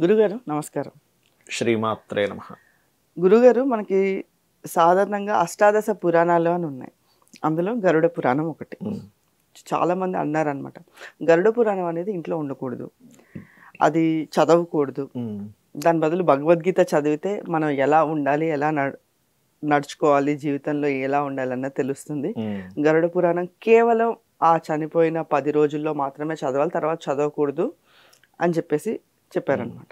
గురుగారు నమస్కారం. శ్రీమాత్రే నమః. గురుగారు మనకి సాధారణంగా అష్టాదశ పురాణాలు అని ఉన్నాయి. అందులో గరుడ పురాణం ఒకటి. చాలామంది అన్నారనమాట. గరుడ పురాణం అనేది ఇంట్లో ఉండకూడదు. అది చదవకూడదు. దాని బదులు భగవద్గీత చదివితే మనం ఎలా ఉండాలి, ఎలా నడుచుకోవాలి, జీవితంలో ఎలా ఉండాలన్నది తెలుస్తుంది. గరుడ పురాణం కేవలం ఆ చనిపోయిన 10 రోజుల్లో మాత్రమే చదవాలి, తర్వాత చదవకూడదు అని చెప్పారనమాట.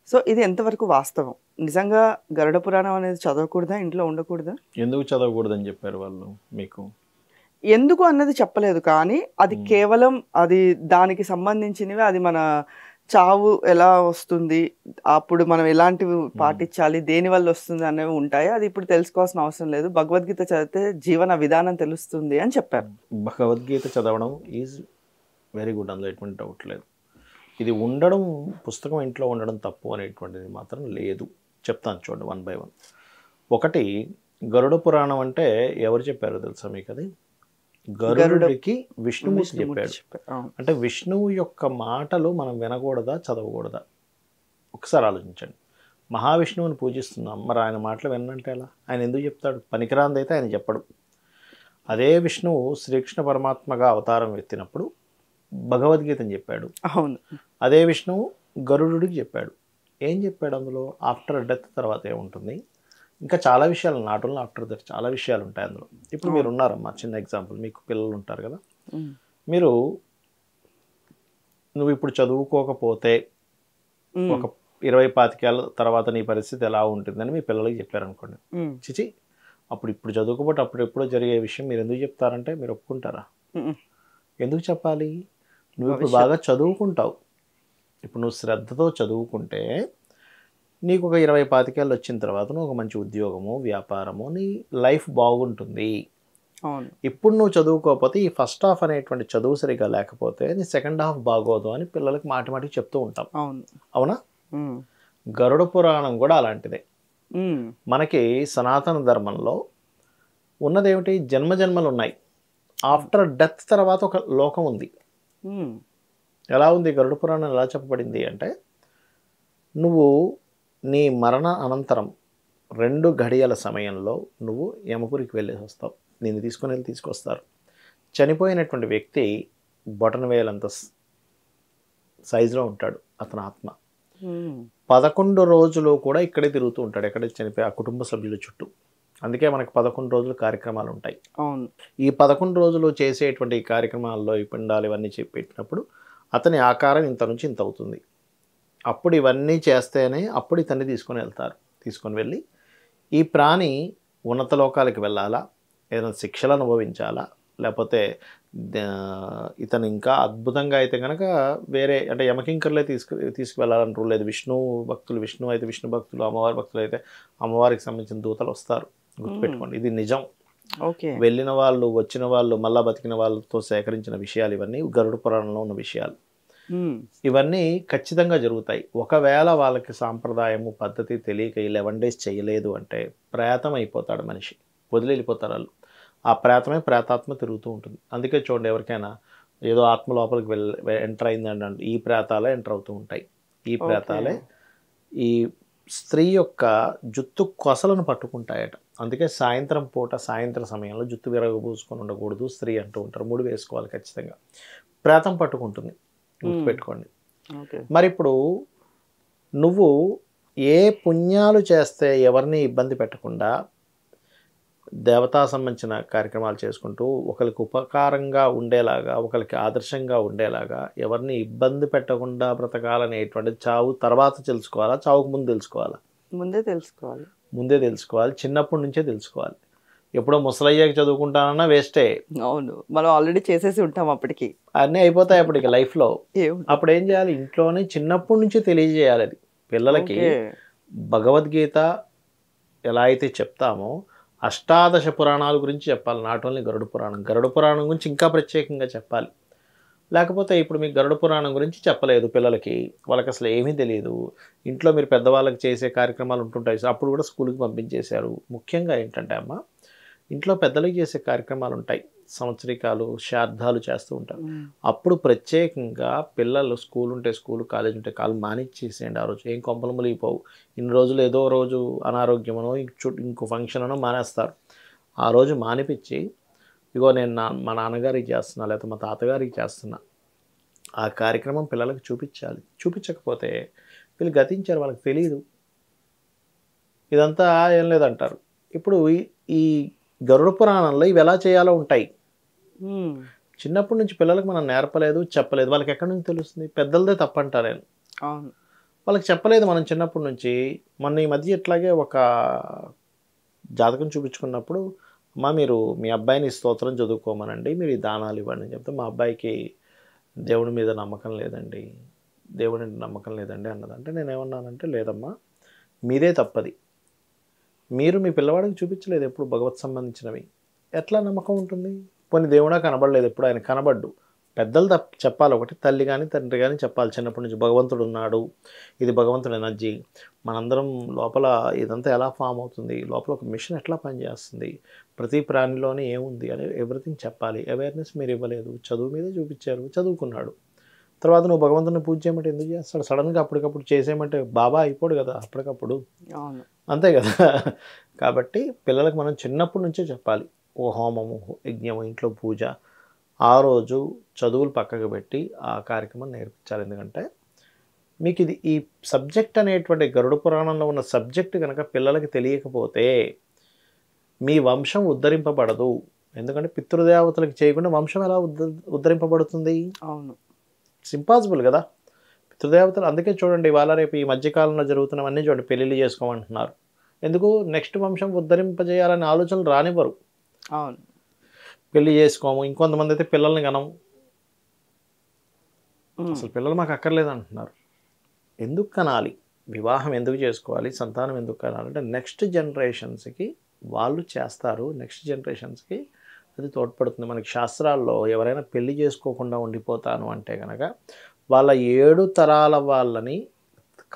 సో ఇది ఎంతవరకు వాస్తవం? నిజంగా గరుడ పురాణం అనేది చదవకూడదా, ఇంట్లో ఉండకూడదా? ఎందుకు చదవకూడదని చెప్పారు వాళ్ళు మీకు? ఎందుకు అన్నది చెప్పలేదు, కానీ అది కేవలం అది దానికి సంబంధించినవి, అది మన చావు ఎలా వస్తుంది, అప్పుడు మనం ఎలాంటివి పాటించాలి, దేని వల్ల వస్తుంది అనేవి ఉంటాయి. అది ఇప్పుడు తెలుసుకోవాల్సిన అవసరం లేదు, భగవద్గీత చదివితే జీవన విధానం తెలుస్తుంది అని చెప్పారు. భగవద్గీత చదవడం ఈజ్ వెరీ గుడ్, అందులో ఎటువంటి డౌట్ లేదు. ఇది ఉండడం, పుస్తకం ఇంట్లో ఉండడం తప్పు అనేటువంటిది మాత్రం లేదు. చెప్తాను చూడండి, 1 by 1. ఒకటి, గరుడ పురాణం అంటే ఎవరు చెప్పారో తెలుసా మీకు? అది గరుడుకి విష్ణుమూర్తి చెప్పాడు. అంటే విష్ణువు యొక్క మాటలు మనం వినకూడదా, చదవకూడదా? ఒకసారి ఆలోచించండి. మహావిష్ణువుని పూజిస్తున్నాం, మరి ఆయన మాటలు వినంటే ఎలా? ఆయన ఎందుకు చెప్తాడు? పనికిరాంది అయితే ఆయన చెప్పడు. అదే విష్ణువు శ్రీకృష్ణ పరమాత్మగా అవతారం ఎత్తినప్పుడు భగవద్గీతని చెప్పాడు. అవును. అదే విష్ణువు గరుడుడికి చెప్పాడు. ఏం చెప్పాడు అందులో? ఆఫ్టర్ డెత్ తర్వాత ఏముంటుంది, ఇంకా చాలా విషయాలు, నాట్ ఓన్లీ ఆఫ్టర్ డెత్, చాలా విషయాలు ఉంటాయి అందులో. ఇప్పుడు మీరు ఉన్నారమ్మా, చిన్న ఎగ్జాంపుల్, మీకు పిల్లలు ఉంటారు కదా, నువ్వు ఇప్పుడు చదువుకోకపోతే ఒక 20-25 ఏళ్ళ తర్వాత నీ పరిస్థితి ఎలా ఉంటుందని మీ పిల్లలకి చెప్పారనుకోండి. చిచి, ఇప్పుడు చదువుకోకపోతే అప్పుడు ఎప్పుడో జరిగే విషయం మీరు ఎందుకు చెప్తారంటే మీరు ఒప్పుకుంటారా? ఎందుకు చెప్పాలి? నువ్వు ఇప్పుడు బాగా చదువుకుంటావు, ఇప్పుడు నువ్వు శ్రద్ధతో చదువుకుంటే నీకు ఒక 20-25 ఏళ్ళు వచ్చిన తర్వాత నువ్వు ఒక మంచి ఉద్యోగము, వ్యాపారము, నీ లైఫ్ బాగుంటుంది. ఇప్పుడు నువ్వు చదువుకోకపోతే ఈ ఫస్ట్ హాఫ్ అనేటువంటి చదువు సరిగా లేకపోతే నీ సెకండ్ హాఫ్ బాగోదు అని పిల్లలకి మాటిమాటికి చెప్తూ ఉంటాం. అవునా? గరుడ పురాణం కూడా అలాంటిదే. మనకి సనాతన ధర్మంలో ఉన్నదేమిటి? జన్మజన్మలు ఉన్నాయి. ఆఫ్టర్ డెత్ తర్వాత ఒక లోకం ఉంది. ఎలా ఉంది గరుడ పురాణం? ఎలా చెప్పబడింది అంటే, నువ్వు నీ మరణ అనంతరం 2 గడియల సమయంలో నువ్వు యమపురికి వెళ్ళేసి వస్తావు. నిన్ను తీసుకొస్తారు. చనిపోయినటువంటి వ్యక్తి బొటనవేలంత సైజులో ఉంటాడు అతని ఆత్మ. 11 రోజులు కూడా ఇక్కడే తిరుగుతూ ఉంటాడు, ఎక్కడే చనిపోయి ఆ కుటుంబ సభ్యుల చుట్టూ. అందుకే మనకు 11 రోజులు కార్యక్రమాలు ఉంటాయి. ఈ 11 రోజులు చేసేటువంటి కార్యక్రమాల్లో ఈ పిండాలు ఇవన్నీ పెట్టినప్పుడు అతని ఆకారం ఇంత నుంచి ఇంత అవుతుంది. అప్పుడు ఇవన్నీ చేస్తేనే అప్పుడు ఇతన్ని తీసుకొని వెళ్ళి ఈ ప్రాణి ఉన్నత లోకాలకి వెళ్ళాలా, ఏదైనా శిక్షలు అనుభవించాలా, లేకపోతే ఇతను ఇంకా అద్భుతంగా అయితే కనుక వేరే అంటే యమకింకర్లే తీసుకువెళ్ళాలని రూల్ లేదు. విష్ణు భక్తులు విష్ణు అయితే విష్ణు భక్తులు, అమ్మవారి భక్తులు అయితే అమ్మవారికి సంబంధించిన దూతలు వస్తారు. గుర్తుపెట్టుకోండి, ఇది నిజం. వెళ్ళిన వాళ్ళు, వచ్చిన వాళ్ళు, మళ్ళా బతికిన వాళ్ళతో సేకరించిన విషయాలు ఇవన్నీ గరుడ పురాణంలో ఉన్న విషయాలు. ఇవన్నీ ఖచ్చితంగా జరుగుతాయి. ఒకవేళ వాళ్ళకి సాంప్రదాయము పద్ధతి తెలియక 11 days చేయలేదు అంటే ప్రేతం అయిపోతాడు మనిషి, వదిలి వెళ్ళిపోతారు వాళ్ళు. ఆ ప్రేతాత్మ తిరుగుతూ ఉంటుంది. అందుకే చూడండి, ఎవరికైనా ఏదో ఆత్మ లోపలికి ఎంటర్ అయిందంటే ఈ ప్రేతాలే ఎంటర్ అవుతూ ఉంటాయి. ఈ ప్రేతాలే ఈ స్త్రీ యొక్క జుత్తు కొసలను పట్టుకుంటాయట. అందుకే సాయంత్రం సమయంలో జుత్తు విరగబూసుకొని ఉండకూడదు స్త్రీ అంటూ ఉంటారు. ముడి వేసుకోవాలి ఖచ్చితంగా. ప్రేతం పట్టుకుంటుంది, గుర్తుపెట్టుకోండి. మరి ఇప్పుడు నువ్వు ఏ పుణ్యాలు చేస్తే ఎవరిని ఇబ్బంది పెట్టకుండా దేవతా సంబంధించిన కార్యక్రమాలు చేసుకుంటూ ఒకరికి ఉపకారంగా ఉండేలాగా, ఒకరికి ఆదర్శంగా ఉండేలాగా, ఎవరిని ఇబ్బంది పెట్టకుండా బ్రతకాలనేటువంటిది చావు తర్వాత తెలుసుకోవాలా, చావుకు ముందు తెలుసుకోవాలా? ముందే తెలుసుకోవాలి. చిన్నప్పటి నుంచే తెలుసుకోవాలి. ఎప్పుడో ముసలయ్యాక చదువుకుంటానన్నా వేస్టే. అవును, మనం ఆల్రెడీ చేసేసి ఉంటాం, అప్పటికి అన్నీ అయిపోతాయి అప్పటికి లైఫ్లో. అప్పుడు ఏం చేయాలి? ఇంట్లోనే చిన్నప్పటి నుంచి తెలియజేయాలి అది పిల్లలకి. భగవద్గీత ఎలా అయితే చెప్తామో అష్టాదశ పురాణాల గురించి చెప్పాలి, నాట్ ఓన్లీ గరుడ పురాణం. గరుడ పురాణం గురించి ఇంకా ప్రత్యేకంగా చెప్పాలి. లేకపోతే ఇప్పుడు మీకు గరుడ పురాణం గురించి చెప్పలేదు పిల్లలకి, వాళ్ళకి అసలు ఏమీ తెలియదు. ఇంట్లో మీరు పెద్దవాళ్ళకి చేసే కార్యక్రమాలు ఉంటుంటాయి, అప్పుడు కూడా స్కూల్కి పంపించేశారు. ముఖ్యంగా ఏంటంటే అమ్మ, ఇంట్లో పెద్దలకి చేసే కార్యక్రమాలు ఉంటాయి. సంవత్సరికాలు శ్రాద్ధాలు చేస్తూ ఉంటారు. అప్పుడు ప్రత్యేకంగా పిల్లలు స్కూల్ ఉంటే స్కూల్, కాలేజ్ ఉంటే కాలు మానిచ్చేసేయండి. ఆ రోజు ఏం కొంపలు మునిగిపోవు. ఇన్ని రోజులు ఏదో రోజు అనారోగ్యమనో ఇంకో ఫంక్షన్ అనో మానేస్తారు. ఆ రోజు మానిపించి, ఇగో నేను మా నాన్నగారికి చేస్తున్నా, లేకపోతే మా తాతగారికి చేస్తున్నా, ఆ కార్యక్రమం పిల్లలకు చూపించాలి. చూపించకపోతే వీళ్ళు గతించారు, వాళ్ళకి తెలియదు, ఇదంతా ఏం లేదంటారు. ఇప్పుడు ఈ గరుడ పురాణంలో ఇవి ఎలా చేయాలో ఉంటాయి. చిన్నప్పటి నుంచి పిల్లలకు మనం నేర్పలేదు, చెప్పలేదు, వాళ్ళకి ఎక్కడి నుంచి తెలుస్తుంది? పెద్దలదే తప్పంటారు నేను. వాళ్ళకి చెప్పలేదు మనం చిన్నప్పటి నుంచి. మొన్న ఈ మధ్య ఇట్లాగే ఒక జాతకం చూపించుకున్నప్పుడు, అమ్మ మీరు మీ అబ్బాయిని స్తోత్రం చదువుకోమనండి, మీరు ఈ దానాలు ఇవ్వండి అని చెప్తే, మా అబ్బాయికి దేవుడి మీద నమ్మకం లేదండి, దేవుడి నమ్మకం లేదండి అన్నది. అంటే నేనేమన్నానంటే, లేదమ్మా మీదే తప్పది, మీరు మీ పిల్లవాడికి చూపించలేదు ఎప్పుడు భగవత్ సంబంధించినవి, ఎట్లా నమ్మకం ఉంటుంది? కొన్ని దేవుడా కనబడలేదు ఎప్పుడు, ఆయన కనబడ్డు. పెద్దలు చెప్పాలి, ఒకటి తల్లి కానీ తండ్రి కానీ చెప్పాలి చిన్నప్పటి నుంచి, భగవంతుడు ఉన్నాడు, ఇది భగవంతుడు ఎనర్జీ, మనందరం లోపల ఇదంతా ఎలా ఫామ్ అవుతుంది, లోపల ఒక మిషన్ ఎట్లా పనిచేస్తుంది, ప్రతి ప్రాణిలోనే ఏముంది అని ఎవ్రీథింగ్ చెప్పాలి. అవేర్నెస్ మీరు ఇవ్వలేదు, చదువు మీదే చూపించారు, చదువుకున్నాడు. తర్వాత నువ్వు భగవంతుని పూజ చేయమంటే ఎందుకు చేస్తాడు? సడన్గా అప్పటికప్పుడు చేసేయమంటే బాబా అయిపోడు కదా అప్పటికప్పుడు, అంతే కదా. కాబట్టి పిల్లలకు మనం చిన్నప్పటి నుంచే చెప్పాలి. ఓ హోమము, యజ్ఞము, ఇంట్లో పూజ, ఆ రోజు చదువులు పక్కకు పెట్టి ఆ కార్యక్రమం నేర్పించాలి. ఎందుకంటే మీకు ఇది ఈ సబ్జెక్ట్ అనేటువంటి గరుడ పురాణంలో ఉన్న సబ్జెక్ట్ కనుక పిల్లలకి తెలియకపోతే మీ వంశం ఉద్ధరింపబడదు. ఎందుకంటే పితృదేవతలకు చేయకుండా వంశం ఎలా ఉద్ధరింపబడుతుంది? అవును, ఇట్స్ ఇంపాసిబుల్ కదా. పితృదేవతలు అందుకే చూడండి, ఇవాళ రేపు ఈ మధ్యకాలంలో జరుగుతున్నవన్నీ చూడండి, పెళ్ళిళ్ళు చేసుకోమంటున్నారు. ఎందుకు? నెక్స్ట్ వంశం ఉద్ధరింపజేయాలనే ఆలోచనలు రానివ్వరు. అవును, పెళ్లి చేసుకోము. ఇంకొంతమంది అయితే పిల్లల్ని కనము, అసలు పిల్లలు మాకు అక్కర్లేదు అంటున్నారు. ఎందుకు కనాలి? వివాహం ఎందుకు చేసుకోవాలి? సంతానం ఎందుకు కనాలంటే నెక్స్ట్ జనరేషన్స్కి వాళ్ళు చేస్తారు, నెక్స్ట్ జనరేషన్స్కి అది తోడ్పడుతుంది. మనకి శాస్త్రాల్లో ఎవరైనా పెళ్లి చేసుకోకుండా ఉండిపోతాను అంటే కనుక వాళ్ళ 7 తరాల వాళ్ళని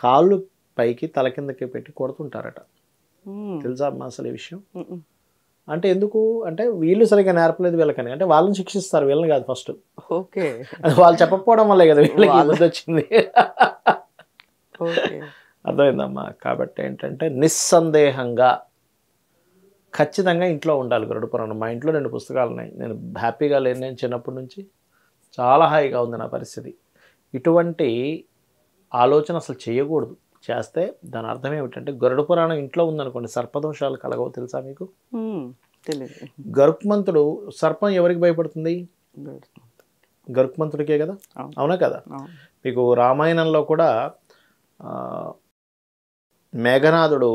కాళ్ళు పైకి తల కిందకి పెట్టి కొడుతుంటారట. తెలుసా అమ్మా అసలు ఈ విషయం? అంటే ఎందుకు అంటే వీళ్ళు సరిగ్గా నేర్పలేదు వీళ్ళకని, అంటే వాళ్ళని శిక్షిస్తారు, వీళ్ళని కాదు ఫస్ట్. ఓకే, అది వాళ్ళు చెప్పకపోవడం వల్లే కదా వీళ్ళకి బుద్ధి వచ్చింది. అర్థమైందమ్మా? కాబట్టి ఏంటంటే నిస్సందేహంగా ఖచ్చితంగా ఇంట్లో ఉండాలి గరుడ పురాణం. మా ఇంట్లో 2 పుస్తకాలు ఉన్నాయి. నేను హ్యాపీగా లేను, నేను చిన్నప్పటి నుంచి చాలా హాయిగా ఉంది నా పరిస్థితి. ఇటువంటి ఆలోచన అసలు చేయకూడదు. చేస్తే దాని అర్థం ఏమిటంటే, గరుడ పురాణం ఇంట్లో ఉందనుకోండి సర్పదోషాలు కలగవు. తెలుసా మీకు? తెలియదు. గరుత్మంతుడు, సర్పం ఎవరికి భయపడుతుంది? గరుత్మంతుడికే కదా, అవునా కదా? మీకు రామాయణంలో కూడా మేఘనాథుడు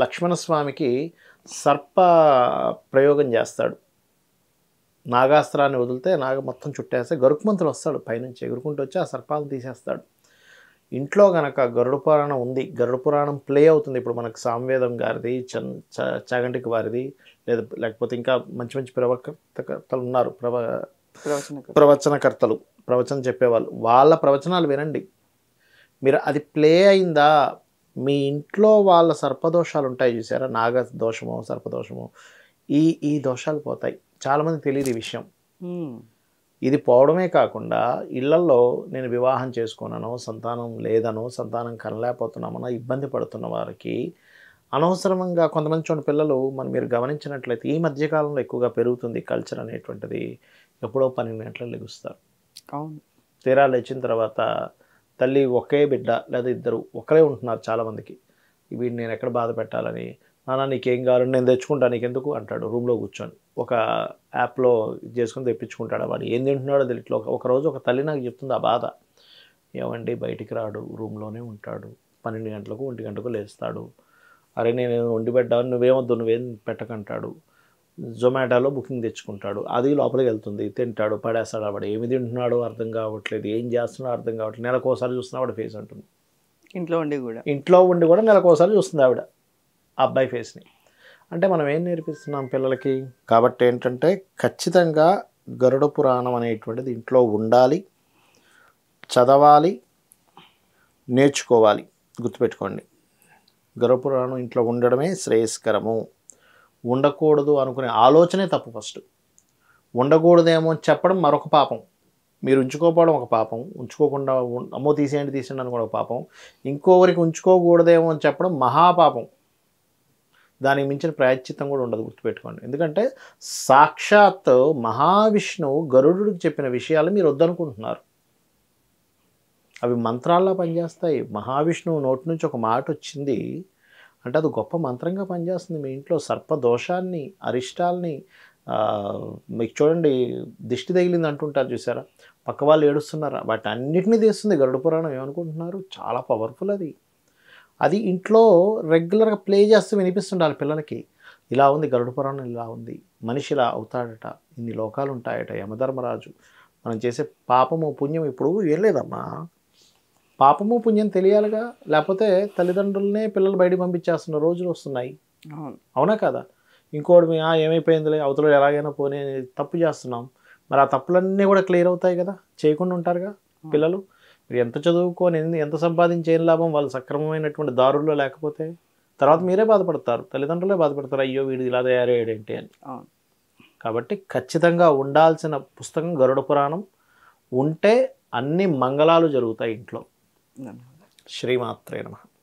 లక్ష్మణస్వామికి సర్ప ప్రయోగం చేస్తాడు. నాగాస్త్రాన్ని వదిలితే నాగ మొత్తం చుట్టేస్తే గరుత్మంతుడు వస్తాడు పైనుంచి ఎగురుకుంటూ వచ్చి ఆ సర్పాలను తీసేస్తాడు. ఇంట్లో కనుక గరుడ పురాణం ఉంది, గరుడ పురాణం ప్లే అవుతుంది. ఇప్పుడు మనకు సామవేదం గారిది, చాగంటికి వారిది, లేకపోతే ఇంకా మంచి మంచి ప్రవక్తలు ఉన్నారు, ప్రవచనకర్తలు, ప్రవచనం చెప్పేవాళ్ళు, వాళ్ళ ప్రవచనాలు వినండి మీరు. అది ప్లే అయిందా మీ ఇంట్లో వాళ్ళ సర్పదోషాలు ఉంటాయి చూసారా, నాగ దోషమో సర్పదోషమో, ఈ దోషాలు పోతాయి. చాలామంది తెలియదు ఈ విషయం. ఇది పోవడమే కాకుండా ఇళ్లలో నేను వివాహం చేసుకున్నానో, సంతానం లేదనో, సంతానం కనలేకపోతున్నామనో ఇబ్బంది పడుతున్న వారికి అనవసరంగా కొంతమంది చూడండి పిల్లలు, మీరు గమనించినట్లయితే ఈ మధ్యకాలంలో ఎక్కువగా పెరుగుతుంది కల్చర్ అనేటువంటిది. ఎప్పుడో 12 గంటలకు లెగుస్తారు. అవును, తీరా లేచిన తర్వాత తల్లి ఒకే బిడ్డ లేదా ఇద్దరు ఒకరే ఉంటున్నారు చాలామందికి. వీడిని నేను ఎక్కడ బాధ పెట్టాలని, నాన్న నీకేం కావాలని నేను తెచ్చుకుంటా నీకెందుకు అంటాడు రూమ్లో కూర్చొని. ఒక యాప్లో చేసుకుని తెప్పించుకుంటాడు. వాడు ఏం తింటున్నాడో తెలియట్లో. ఒకరోజు ఒక తల్లి నాకు చెప్తుంది ఆ బాధ. ఏమండి బయటికి రాడు, రూమ్లోనే ఉంటాడు, 12 గంటలకు 1 గంటకు లేస్తాడు. అరే నేను వండి పెట్టాను, నువ్వేమొద్దు నువ్వేం పెట్టకంటాడు. జొమాటోలో బుకింగ్ తెచ్చుకుంటాడు, అది లోపలికి వెళ్తుంది, తింటాడు, పడేస్తాడు. వాడు ఏమి తింటున్నాడో అర్థం కావట్లేదు, ఏం చేస్తున్నాడో అర్థం కావట్లేదు. నెలకోసారి చూస్తున్నా వాడు ఫేస్ ఉంటుంది. ఇంట్లో ఉండి కూడా నెలకోసారి చూస్తుంది ఆవిడ ఆ అబ్బాయి ఫేస్ని. అంటే మనం ఏం నేర్పిస్తున్నాం పిల్లలకి? కాబట్టి ఏంటంటే ఖచ్చితంగా గరుడ పురాణం అనేటువంటిది ఇంట్లో ఉండాలి, చదవాలి, నేర్చుకోవాలి. గుర్తుపెట్టుకోండి, గరుడ పురాణం ఇంట్లో ఉండడమే శ్రేయస్కరము. ఉండకూడదు అనుకునే ఆలోచనే తప్పు. ఫస్ట్ ఉండకూడదేమో అని చెప్పడం మరొక పాపం, మీరు ఉంచుకోకపోవడం ఒక పాపం, ఉంచుకోకుండా అమ్మో తీసేయండి అని కూడా ఒక పాపం, ఇంకోవరికి ఉంచుకోకూడదేమో అని చెప్పడం మహాపాపం. దానికి మించిన ప్రాయశ్చిత్తం కూడా ఉండదు, గుర్తుపెట్టుకోండి. ఎందుకంటే సాక్షాత్ మహావిష్ణువు గరుడుడికి చెప్పిన విషయాలు మీరు వద్దనుకుంటున్నారు. అవి మంత్రాల్లో పనిచేస్తాయి. మహావిష్ణువు నోటి నుంచి ఒక మాట వచ్చింది అంటే అది గొప్ప మంత్రంగా పనిచేస్తుంది. మీ ఇంట్లో సర్పదోషాన్ని, అరిష్టాల్ని, మీకు చూడండి దిష్టి తగిలింది అంటుంటారు చూసారా, పక్క వాళ్ళు ఏడుస్తున్నారా, వాటి అన్నిటినీ తీస్తుంది గరుడ పురాణం. ఏమనుకుంటున్నారు, చాలా పవర్ఫుల్ అది. అది ఇంట్లో రెగ్యులర్గా ప్లే చేస్తూ వినిపిస్తుండాలి పిల్లలకి. ఇలా ఉంది గరుడ పురాణం, ఇలా ఉంది, మనిషి ఇలా అవుతాడట, ఇన్ని లోకాలు ఉంటాయట, యమధర్మరాజు, మనం చేసే పాపము పుణ్యం. ఇప్పుడు ఏం లేదమ్మా, పాపము పుణ్యం తెలియాలిగా, లేకపోతే తల్లిదండ్రులనే పిల్లలు బయట పంపించేస్తున్న రోజులు వస్తున్నాయి. అవునా కదా? ఇంకోటి ఏమైపోయిందిలే, అవతల ఎలాగైనా పోనీ తప్పు చేస్తున్నాం, మరి ఆ తప్పులన్నీ కూడా క్లియర్ అవుతాయి కదా, చేయకుండా ఉంటారుగా పిల్లలు. మీరు ఎంత చదువుకొని ఎంత సంపాదించి ఏం లాభం, వాళ్ళు సక్రమమైనటువంటి దారుల్లో లేకపోతే తర్వాత మీరే బాధపడతారు, తల్లిదండ్రులే బాధపడతారు, అయ్యో వీడు ఇలా తయారయ్యాడేంటి అని. కాబట్టి ఖచ్చితంగా ఉండాల్సిన పుస్తకం గరుడ పురాణం. ఉంటే అన్ని మంగళాలు జరుగుతాయి ఇంట్లో. శ్రీమాత్రే నమః.